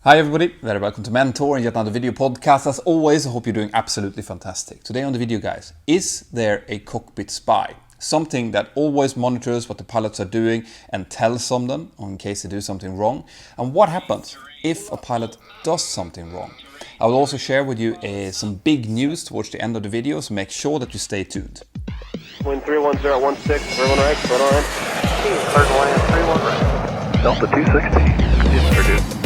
Hi everybody, very welcome to Mentor and yet another video podcast. As always, I hope you're doing absolutely fantastic. Today on the video, guys, is there a cockpit spy? Something that always monitors what the pilots are doing and tells them in case they do something wrong. And what happens if a pilot does something wrong? I will also share with you some big news towards the end of the video, so make sure that you stay tuned. Wind 31016, everyone right, front on. Third land, 31 right. Delta 260, introduced.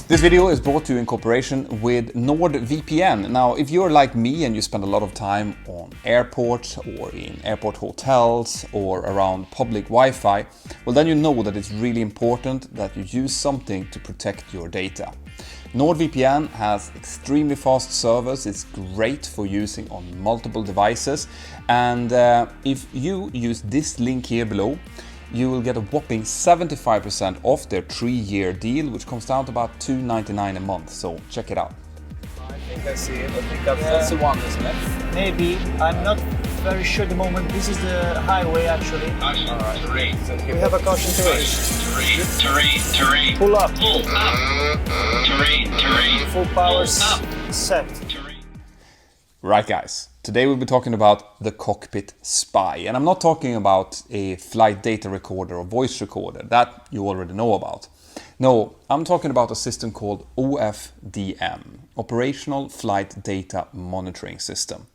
This video is brought to you in cooperation with NORD VPN. Now, if you're like me and you spend a lot of time on airports or in airport hotels or around public Wi-Fi, well then you know that it's really important that you use something to protect your data. NordVPN has extremely fast servers. It's great for using on multiple devices. And if you use this link here below, you will get a whopping 75% off their 3-year deal, which comes down to about $2.99 a month. So check it out. I think I see it. I think that's the one, isn't it? Maybe. I'm not very sure at the moment. This is the highway, actually. Caution, terrain. We have a caution terrain. Terrain. Pull up. Pull up. Terrain. Full powers set. Right, guys. Today we'll be talking about the cockpit spy. And I'm not talking about a flight data recorder or voice recorder. That you already know about. No, I'm talking about a system called OFDM, Operational Flight Data Monitoring System.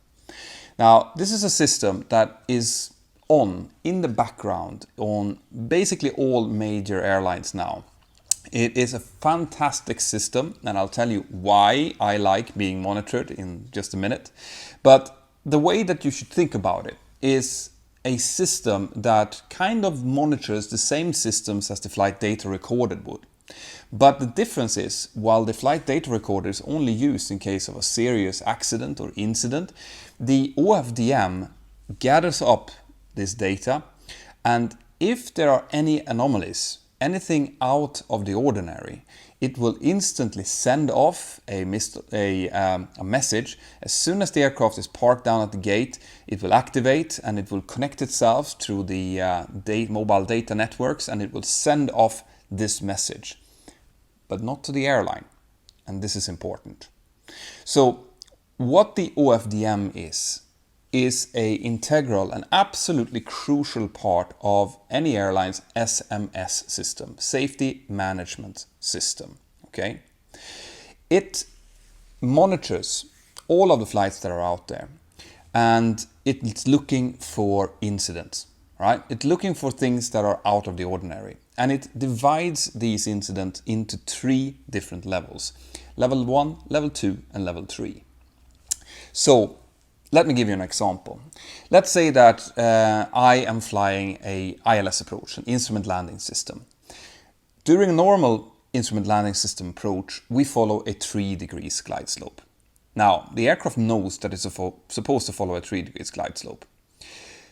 Now, this is a system that is on in the background on basically all major airlines now. It is a fantastic system, and I'll tell you why I like being monitored in just a minute. But the way that you should think about it is a system that kind of monitors the same systems as the flight data recorder would. But the difference is, while the flight data recorder is only used in case of a serious accident or incident, the OFDM gathers up this data, and if there are any anomalies, anything out of the ordinary, it will instantly send off a message. As soon as the aircraft is parked down at the gate, it will activate and it will connect itself through the mobile data networks, and it will send off this message, but not to the airline. And this is important. So what the OFDM is an integral and absolutely crucial part of any airline's SMS system, safety management system. Okay, it monitors all of the flights that are out there, and it's looking for incidents. Right? It's looking for things that are out of the ordinary, and it divides these incidents into 3 different levels: level 1, level 2, and level 3. So let me give you an example. Let's say that I am flying a ILS approach, an instrument landing system. During a normal instrument landing system approach, we follow a 3 degrees glide slope. Now, the aircraft knows that it's supposed to follow a 3 degrees glide slope.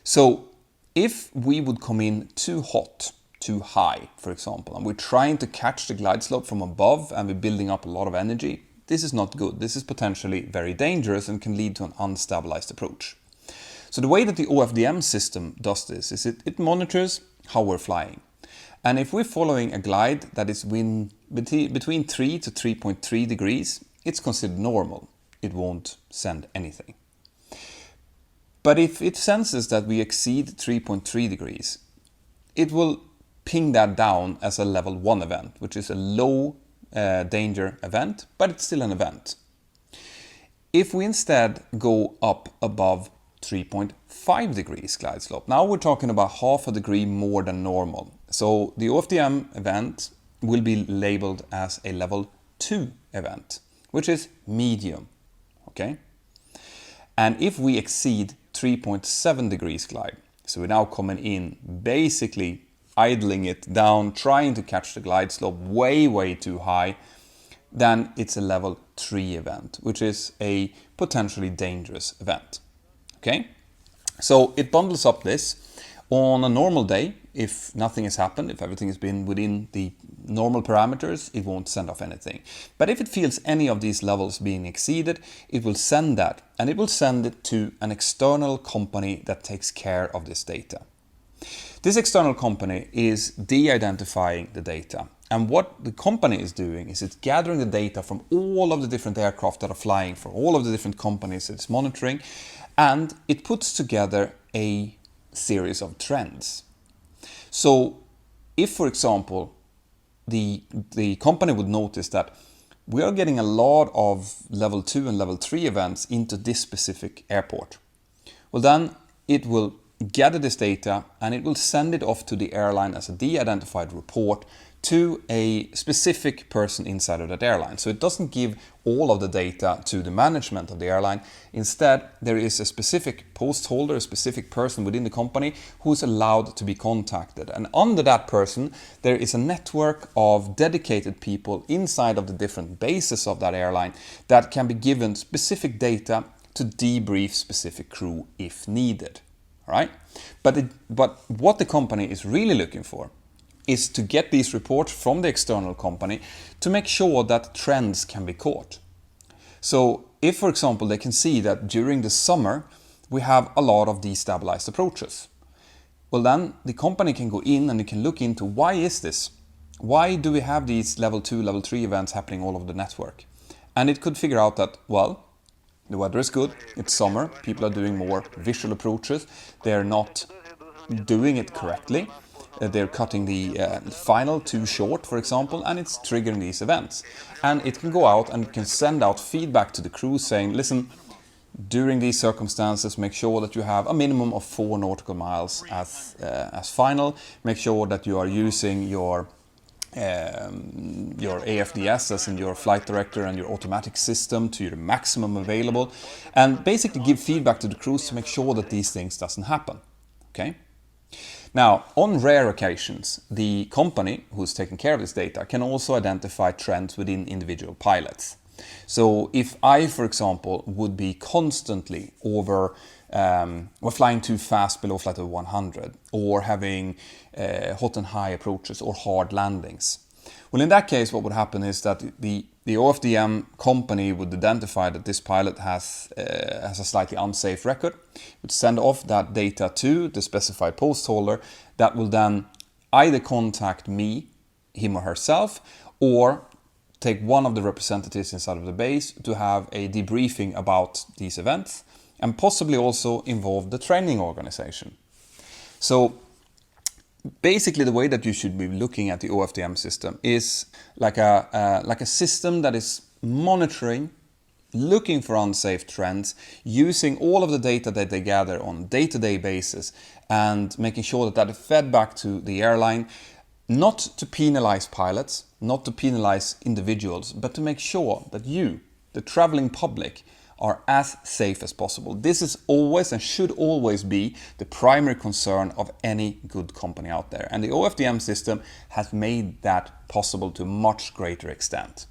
So if we would come in too hot, too high, for example, and we're trying to catch the glide slope from above and we're building up a lot of energy, this is not good. This is potentially very dangerous and can lead to an unstabilized approach. So the way that the OFDM system does this is it monitors how we're flying. And if we're following a glide that is between 3 to 3.3 degrees, it's considered normal. It won't send anything. But if it senses that we exceed 3.3 degrees, it will ping that down as a level 1 event, which is a low danger event, but it's still an event. If we instead go up above 3.5 degrees glide slope, now we're talking about half a degree more than normal. So the OFDM event will be labeled as a level 2 event, which is medium. Okay? And if we exceed 3.7 degrees glide, so we're now coming in basically idling it down, trying to catch the glide slope way too high, then it's a level 3 event, which is a potentially dangerous event. Okay, so it bundles up this. On a normal day, if nothing has happened, if everything has been within the normal parameters, it won't send off anything. But if it feels any of these levels being exceeded, it will send that, and it will send it to an external company that takes care of this data. This external company is de-identifying the data, And what the company is doing is it's gathering the data from all of the different aircraft that are flying for all of the different companies it's monitoring, and it puts together a series of trends. So if, for example, the company would notice that we are getting a lot of level 2 and level 3 events into this specific airport, well, then it will gather this data and it will send it off to the airline as a de-identified report to a specific person inside of that airline. So it doesn't give all of the data to the management of the airline. Instead, there is a specific post holder, a specific person within the company who is allowed to be contacted. And under that person, there is a network of dedicated people inside of the different bases of that airline that can be given specific data to debrief specific crew if needed. All right? But what the company is really looking for is to get these reports from the external company to make sure that trends can be caught. So if, for example, they can see that during the summer we have a lot of destabilized approaches, well, then the company can go in and they can look into why is this? Why do we have these level 2, level 3 events happening all over the network? And it could figure out that, well, the weather is good, it's summer, people are doing more visual approaches, they're not doing it correctly, they're cutting the final too short, for example, and it's triggering these events. And it can go out and it can send out feedback to the crew saying, listen, during these circumstances, make sure that you have a minimum of 4 nautical miles as final. Make sure that you are using your AFDS, as in your flight director and your automatic system, to your maximum available, and basically give feedback to the crews to make sure that these things doesn't happen. Okay. Now, on rare occasions, the company who's taking care of this data can also identify trends within individual pilots. So if I, for example, would be constantly or flying too fast below flight level 100, or having hot and high approaches or hard landings, well, in that case, what would happen is that the OFDM company would identify that this pilot has a slightly unsafe record, would send off that data to the specified post holder that will then either contact me, him or herself, or take one of the representatives inside of the base to have a debriefing about these events, and possibly also involve the training organization. So basically, the way that you should be looking at the OFDM system is like a system that is monitoring, looking for unsafe trends, using all of the data that they gather on a day-to-day basis, and making sure that that is fed back to the airline, not to penalize pilots, not to penalize individuals, but to make sure that you, the traveling public, are as safe as possible. This is always and should always be the primary concern of any good company out there. And the OFDM system has made that possible to a much greater extent.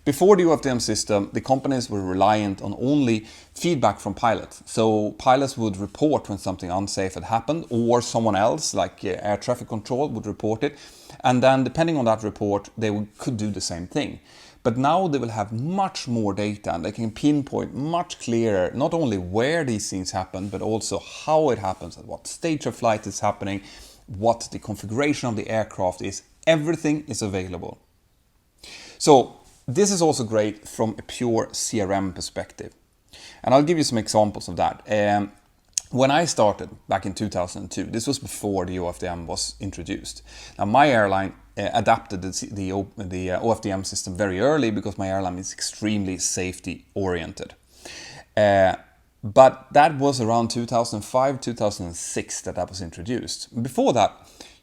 Before the OFDM system, the companies were reliant on only feedback from pilots. So pilots would report when something unsafe had happened, or someone else, like air traffic control, would report it. And then depending on that report, they could do the same thing. But now they will have much more data, and they can pinpoint much clearer not only where these things happen, but also how it happens, at what stage of flight it's happening, what the configuration of the aircraft is. Everything is available. So this is also great from a pure CRM perspective. And I'll give you some examples of that. When I started back in 2002, this was before the OFDM was introduced. Now, my airline adapted the OFDM system very early because my airline is extremely safety oriented. But that was around 2005, 2006 that was introduced. Before that,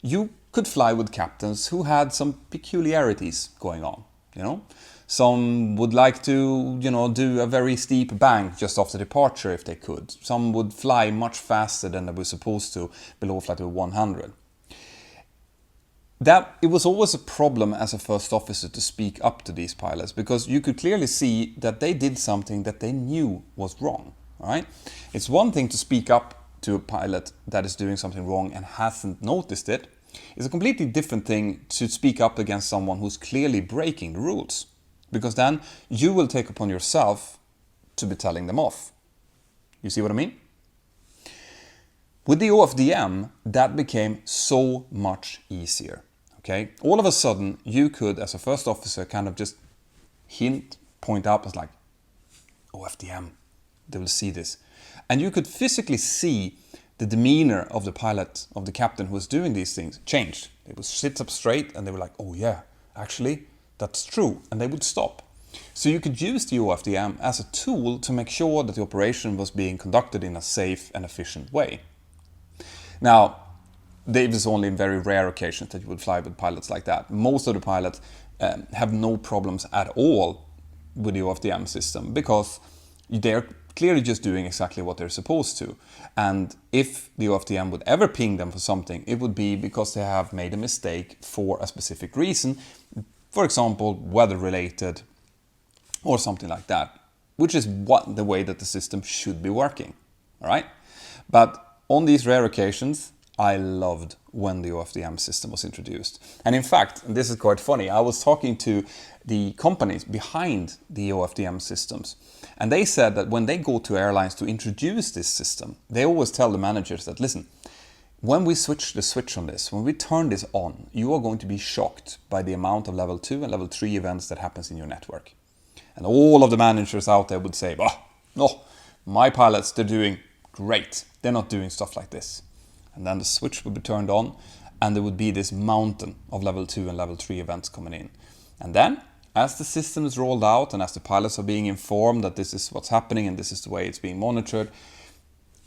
you could fly with captains who had some peculiarities going on, you know. Some would like to, do a very steep bank just after departure if they could. Some would fly much faster than they were supposed to below flight level 100. It was always a problem as a first officer to speak up to these pilots, because you could clearly see that they did something that they knew was wrong. Right? It's one thing to speak up to a pilot that is doing something wrong and hasn't noticed it. It's a completely different thing to speak up against someone who's clearly breaking the rules. Because then you will take upon yourself to be telling them off. You see what I mean? With the OFDM, that became so much easier. Okay, all of a sudden you could, as a first officer, kind of just point out as like, OFDM, they will see this. And you could physically see the demeanor of the pilot, of the captain who was doing these things changed. They would sit up straight and they were like, oh yeah, actually, that's true. And they would stop. So you could use the OFDM as a tool to make sure that the operation was being conducted in a safe and efficient way. Now, there is only in very rare occasions that you would fly with pilots like that. Most of the pilots have no problems at all with the OFDM system because they're clearly just doing exactly what they're supposed to. And if the OFDM would ever ping them for something, it would be because they have made a mistake for a specific reason. For example, weather related or something like that, which is the way that the system should be working. All right. But on these rare occasions, I loved when the OFDM system was introduced. And in fact, and this is quite funny, I was talking to the companies behind the OFDM systems, and they said that when they go to airlines to introduce this system, they always tell the managers that, listen, when we switch the switch on this, when we turn this on, you are going to be shocked by the amount of level 2 and level 3 events that happens in your network. And all of the managers out there would say, oh, no, my pilots, they're doing great. They're not doing stuff like this. And then the switch would be turned on and there would be this mountain of level 2 and level 3 events coming in. And then, as the system is rolled out and as the pilots are being informed that this is what's happening and this is the way it's being monitored,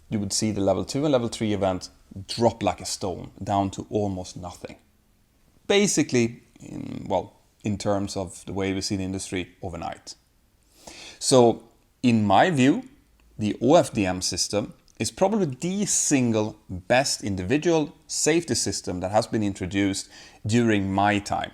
you would see the level 2 and level 3 event drop like a stone down to almost nothing. Basically, in terms of the way we see the industry, overnight. So, in my view, the OFDM system is probably the single best individual safety system that has been introduced during my time.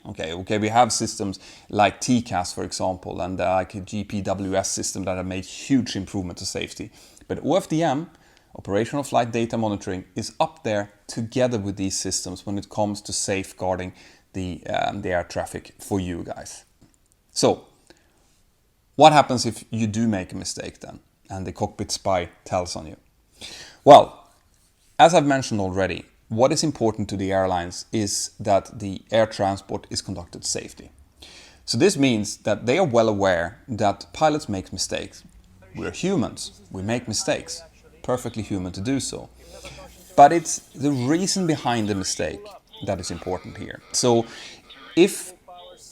Okay, we have systems like TCAS, for example, and like a GPWS system that have made huge improvement to safety. But OFDM, Operational Flight Data Monitoring, is up there together with these systems when it comes to safeguarding the air traffic for you guys. So, what happens if you do make a mistake then, and the cockpit spy tells on you? Well, as I've mentioned already, what is important to the airlines is that the air transport is conducted safely. So this means that they are well aware that pilots make mistakes. We're humans, we make mistakes, perfectly human to do so. But it's the reason behind the mistake that is important here. So if,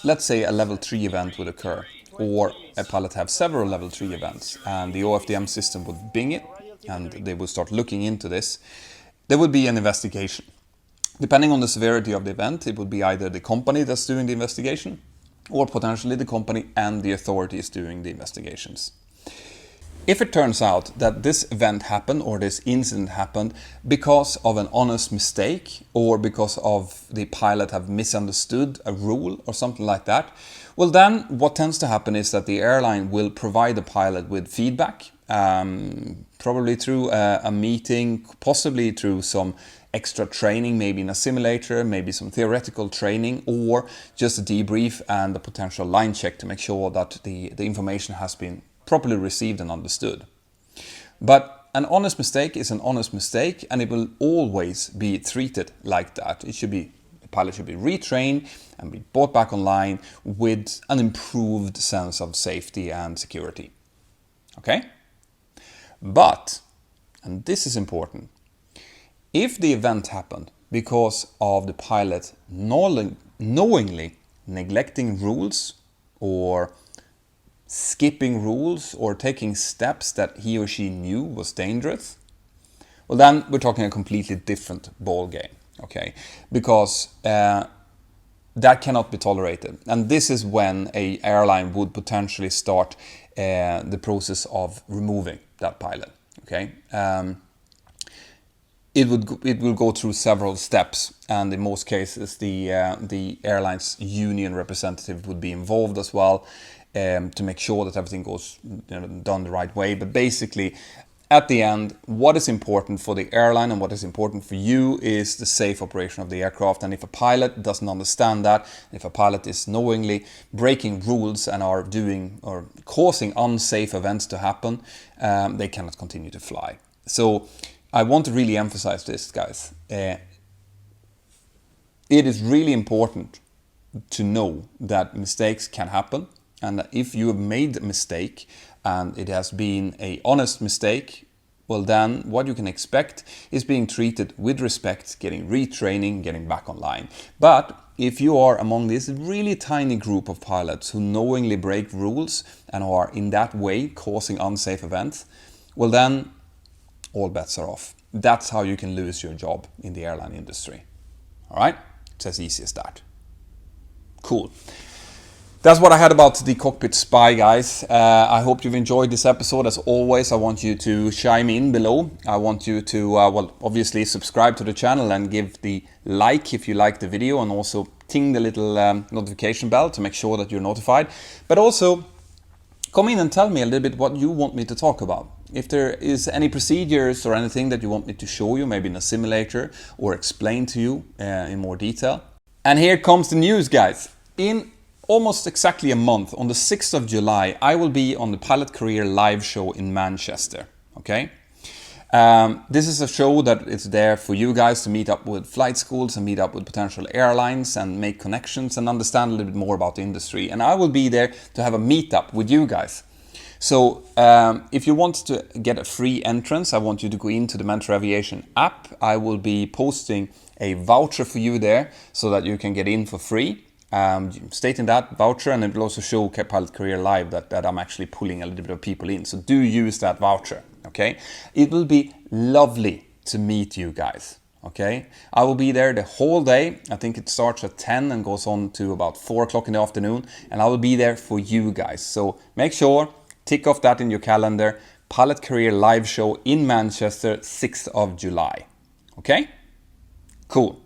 let's say, a level 3 event would occur, or a pilot have several level 3 events, and the OFDM system would bing it, and they would start looking into this, there would be an investigation. Depending on the severity of the event, it would be either the company that's doing the investigation, or potentially the company and the authorities doing the investigations. If it turns out that this event happened or this incident happened because of an honest mistake or because of the pilot have misunderstood a rule or something like that, well then what tends to happen is that the airline will provide the pilot with feedback, probably through a meeting, possibly through some extra training, maybe in a simulator, maybe some theoretical training, or just a debrief and a potential line check to make sure that the information has been properly received and understood. But an honest mistake is an honest mistake, and it will always be treated like that. The pilot should be retrained and be brought back online with an improved sense of safety and security. Okay? But, and this is important, if the event happened because of the pilot knowingly neglecting rules or skipping rules or taking steps that he or she knew was dangerous, well then we're talking a completely different ball game, okay? Because that cannot be tolerated. And this is when an airline would potentially start the process of removing that pilot, okay? It will go through several steps, and in most cases the airline's union representative would be involved as well, to make sure that everything goes done the right way. But basically, at the end, what is important for the airline and what is important for you is the safe operation of the aircraft. And if a pilot doesn't understand that, if a pilot is knowingly breaking rules and are doing or causing unsafe events to happen, they cannot continue to fly. So I want to really emphasize this, guys. It it is really important to know that mistakes can happen, and that if you have made a mistake and it has been an honest mistake, well then what you can expect is being treated with respect, getting retraining, getting back online. But if you are among this really tiny group of pilots who knowingly break rules and are in that way causing unsafe events, well then all bets are off. That's how you can lose your job in the airline industry. All right? It's as easy as that. Cool. That's what I had about the Cockpit Spy, guys. I hope you've enjoyed this episode. As always, I want you to chime in below. I want you to, well, obviously subscribe to the channel and give the like if you like the video, and also ting the little notification bell to make sure that you're notified. But also, come in and tell me a little bit what you want me to talk about. If there is any procedures or anything that you want me to show you, maybe in a simulator, or explain to you in more detail. And here comes the news, guys. In almost exactly a month, on the 6th of July, I will be on the Pilot Career live show in Manchester. Okay, this is a show that is there for you guys to meet up with flight schools and meet up with potential airlines and make connections and understand a little bit more about the industry. And I will be there to have a meetup with you guys. So if you want to get a free entrance, I want you to go into the Mentour Avaition app. I will be posting a voucher for you there so that you can get in for free. Stating that voucher, and it will also show Pilot Career Live that I'm actually pulling a little bit of people in. So do use that voucher, okay? It will be lovely to meet you guys, okay? I will be there the whole day. I think it starts at 10 and goes on to about 4 o'clock in the afternoon. And I will be there for you guys. So make sure, tick off that in your calendar. Pilot Career Live show in Manchester, 6th of July, okay? Cool.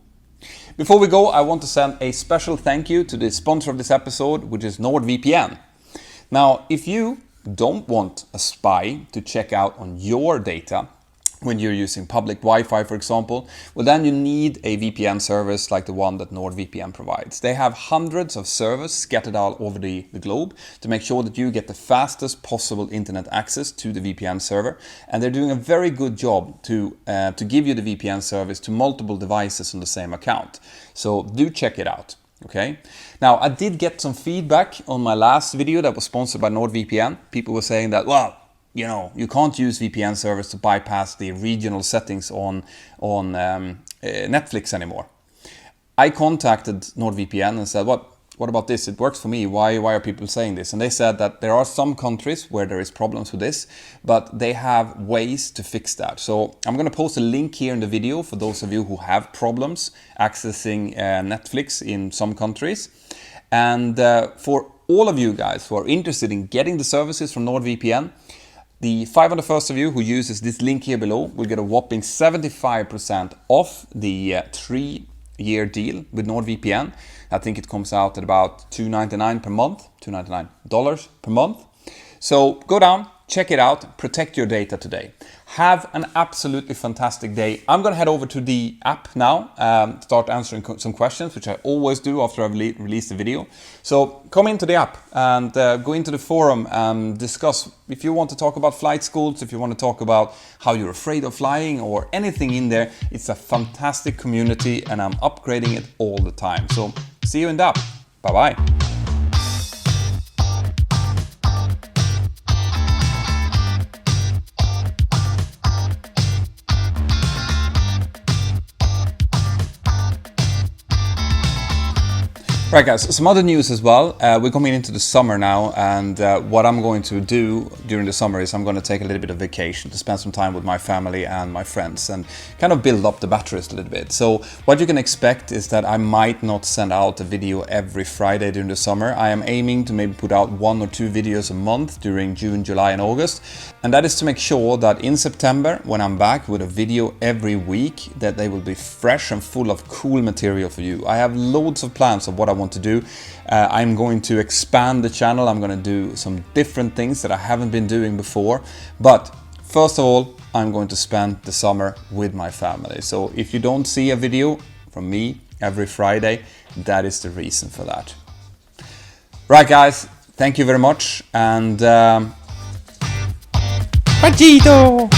Before we go, I want to send a special thank you to the sponsor of this episode, which is NordVPN. Now, if you don't want a spy to check out on your data when you're using public Wi-Fi, for example, well then you need a VPN service like the one that NordVPN provides. They have hundreds of servers scattered all over the globe to make sure that you get the fastest possible internet access to the VPN server, and they're doing a very good job to give you the VPN service to multiple devices on the same account. So do check it out. Okay. Now, I did get some feedback on my last video that was sponsored by NordVPN. People were saying that, well, you know, you can't use VPN servers to bypass the regional settings on Netflix anymore. I contacted NordVPN and said, what about this? It works for me. Why are people saying this? And they said that there are some countries where there is problems with this, but they have ways to fix that. So I'm going to post a link here in the video for those of you who have problems accessing Netflix in some countries. And for all of you guys who are interested in getting the services from NordVPN, the 501st of you who uses this link here below will get a whopping 75% off the 3-year deal with NordVPN. I think it comes out at about $2.99 per month, $2.99 per month. So go down, check it out, protect your data today. Have an absolutely fantastic day. I'm going to head over to the app now, start answering some questions, which I always do after I've released the video. So come into the app and go into the forum and discuss if you want to talk about flight schools, if you want to talk about how you're afraid of flying or anything in there. It's a fantastic community and I'm upgrading it all the time. So see you in the app. Bye-bye. Right guys, some other news as well. We're coming into the summer now, and what I'm going to do during the summer is I'm going to take a little bit of vacation to spend some time with my family and my friends and kind of build up the batteries a little bit. So what you can expect is that I might not send out a video every Friday during the summer. I am aiming to maybe put out 1 or 2 videos a month during June, July and August. And that is to make sure that in September, when I'm back with a video every week, that they will be fresh and full of cool material for you. I have loads of plans of what I want to do. I'm going to expand the channel. I'm going to do some different things that I haven't been doing before. But first of all, I'm going to spend the summer with my family. So if you don't see a video from me every Friday, that is the reason for that. Right guys, thank you very much, and Pachito!